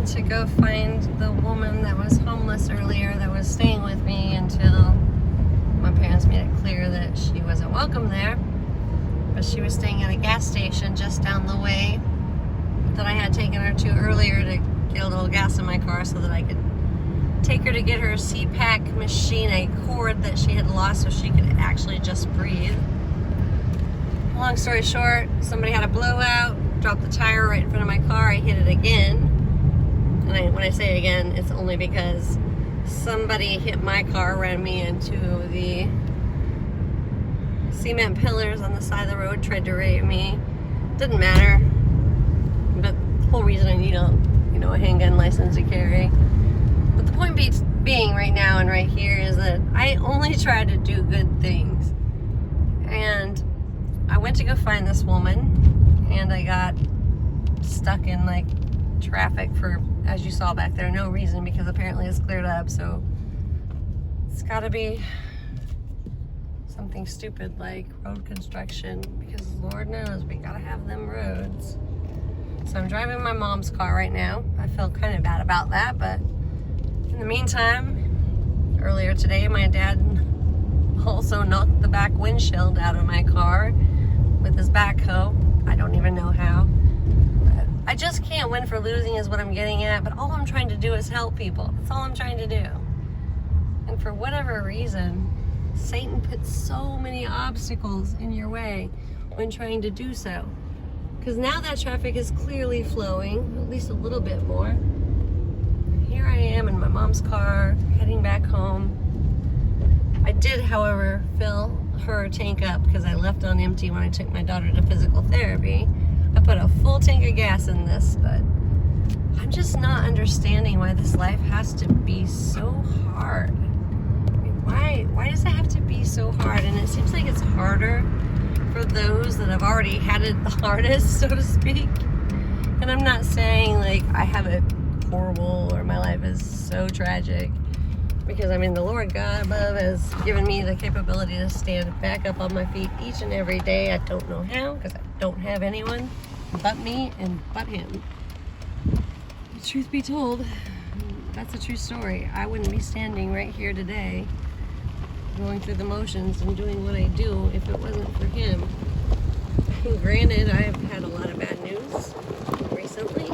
went to go find the woman that was homeless earlier that was staying with me until my parents made it clear that she wasn't welcome there. But she was staying at a gas station just down the way that I had taken her to earlier to get a little gas in my car so that I could take her to get her CPAP machine, a cord that she had lost so she could actually just breathe. Long story short, somebody had a blowout, dropped the tire right in front of my car. I hit it again. And when I say again, it's only because somebody hit my car, ran me into the cement pillars on the side of the road, tried to rape me. Didn't matter. But the whole reason I need a handgun license to carry. But the point being right now and right here is that I only try to do good things. And I went to go find this woman, and I got stuck in like traffic for, as you saw back there, no reason, because apparently it's cleared up. So it's gotta be something stupid like road construction, because Lord knows we gotta have them roads. So I'm driving my mom's car right now. I feel kind of bad about that, but in the meantime, earlier today my dad also knocked the back windshield out of my car with his backhoe. I don't even know how. I just can't win for losing is what I'm getting at, but all I'm trying to do is help people. That's all I'm trying to do. And for whatever reason, Satan puts so many obstacles in your way when trying to do so. Because now that traffic is clearly flowing, at least a little bit more. Here I am in my mom's car, heading back home. I did, however, fill her tank up because I left on empty when I took my daughter to physical therapy. I put a full tank of gas in this, but I'm just not understanding why this life has to be so hard. I mean, why does it have to be so hard? And it seems like it's harder for those that have already had it the hardest, so to speak. And I'm not saying like I have it horrible or my life is so tragic, because I mean the Lord God above has given me the capability to stand back up on my feet each and every day. I don't know how, because I don't have anyone but me and but him. The truth be told, that's a true story. I wouldn't be standing right here today going through the motions and doing what I do if it wasn't for him. Granted, I've had a lot of bad news recently.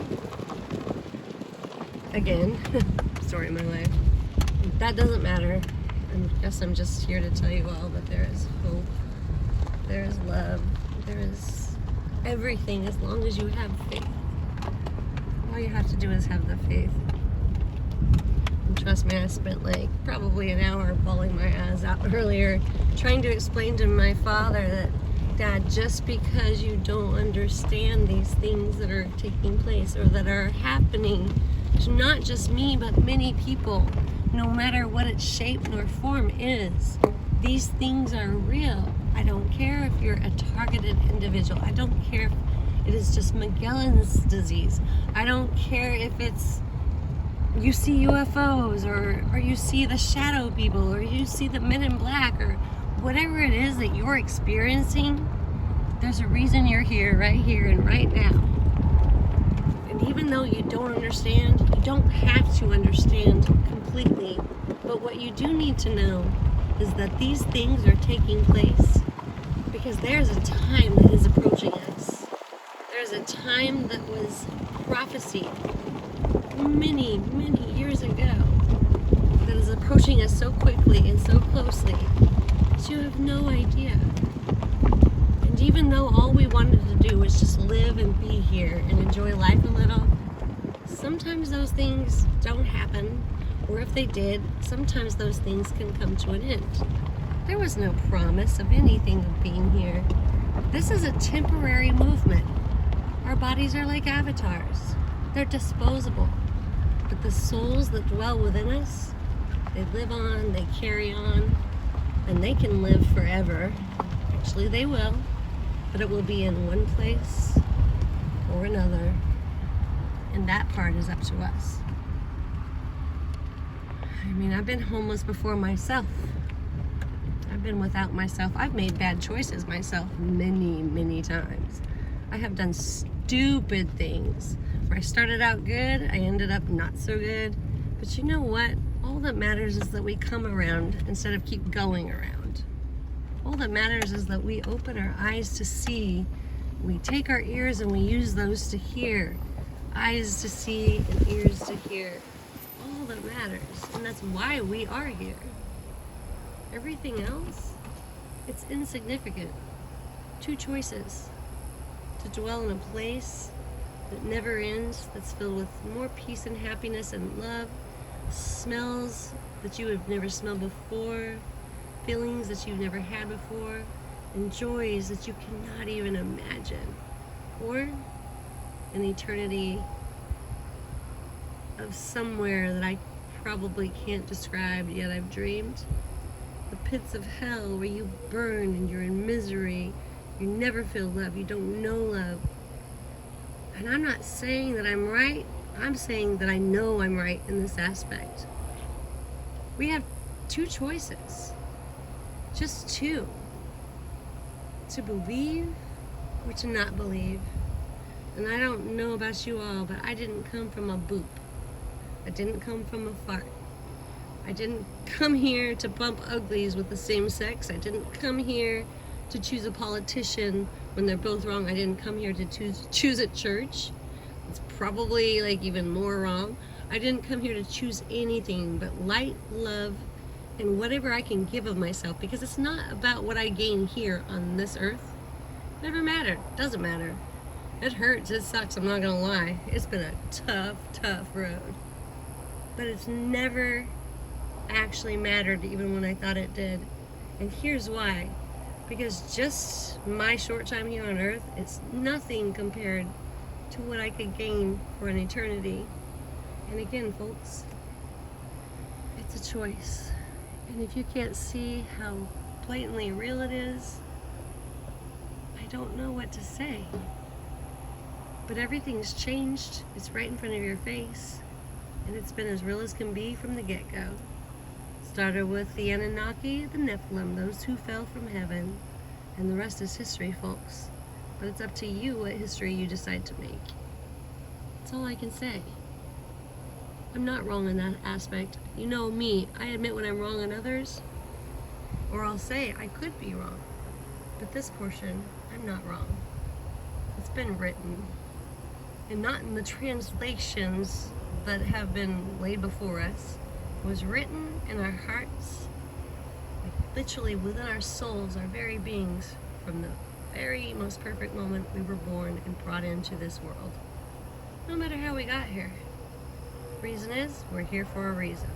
Again, story of my life. That doesn't matter. I guess I'm just here to tell you all that there is hope, there is love, there is everything as long as you have faith. All you have to do is have the faith. And trust me, I spent like probably an hour bawling my eyes out earlier trying to explain to my father that, Dad, just because you don't understand these things that are taking place or that are happening to not just me but many people, no matter what its shape nor form is, these things are real. I don't care if you're a targeted individual. I don't care if it is just Magellan's disease. I don't care if it's you see UFOs or you see the shadow people or you see the men in black or whatever it is that you're experiencing. There's a reason you're here and right now. And even though you don't understand, you don't have to understand completely. But what you do need to know is that these things are taking place because there's a time that is approaching us. There's a time that was prophesied many, many years ago that is approaching us so quickly and so closely that you have no idea. And even though all we wanted to do was just live and be here and enjoy life a little, sometimes those things don't happen, or if they did, sometimes those things can come to an end. There was no promise of anything of being here. This is a temporary movement. Our bodies are like avatars. They're disposable. But the souls that dwell within us, they live on, they carry on, and they can live forever. Actually, they will, but it will be in one place or another. And that part is up to us. I mean, I've been homeless before myself. I've been without myself. I've made bad choices myself many, many times. I have done stupid things Where I started out good, I ended up not so good. But you know what? All that matters is that we come around instead of keep going around. All that matters is that we open our eyes to see. We take our ears and we use those to hear. Eyes to see and ears to hear. All that matters. And that's why we are here. Everything else, it's insignificant. Two choices. To dwell in a place that never ends, that's filled with more peace and happiness and love, smells that you have never smelled before, feelings that you've never had before, and joys that you cannot even imagine. Or an eternity of somewhere that I probably can't describe, yet I've dreamed. The pits of hell where you burn and you're in misery. You never feel love. You don't know love. And I'm not saying that I'm right. I'm saying that I know I'm right in this aspect. We have two choices. Just two. To believe or to not believe. And I don't know about you all, but I didn't come from a boop. I didn't come from a fart. I didn't come here to bump uglies with the same sex. I didn't come here to choose a politician when they're both wrong. I didn't come here to choose a church. It's probably like even more wrong. I didn't come here to choose anything but light, love, and whatever I can give of myself, because it's not about what I gain here on this earth. Never mattered. Doesn't matter. It hurts. It sucks. I'm not gonna lie. It's been a tough road. But it's never actually mattered, even when I thought it did. And here's why. Because just my short time here on earth, it's nothing compared to what I could gain for an eternity. And again, folks, it's a choice. And if you can't see how blatantly real it is, I don't know what to say. But everything's changed. It's right in front of your face. And it's been as real as can be from the get-go. Started with the Anunnaki, the Nephilim, those who fell from heaven. And the rest is history, folks. But it's up to you what history you decide to make. That's all I can say. I'm not wrong in that aspect. You know me, I admit when I'm wrong on others, or I'll say I could be wrong. But this portion, I'm not wrong. It's been written. And not in the translations that have been laid before us. It was written in our hearts, like literally within our souls, our very beings, from the very most perfect moment we were born and brought into this world. No matter how we got here. Reason is, we're here for a reason.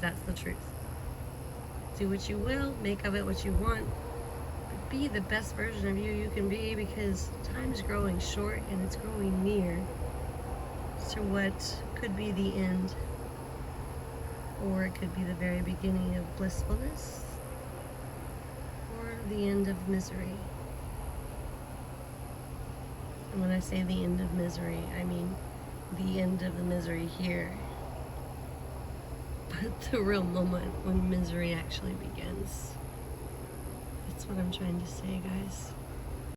That's the truth. Do what you will, make of it what you want, but be the best version of you can be, because time's growing short and it's growing near to what could be the end, or it could be the very beginning of blissfulness, or the end of misery. And when I say the end of misery, I mean the end of the misery here, but the real moment when misery actually begins. That's what I'm trying to say, guys.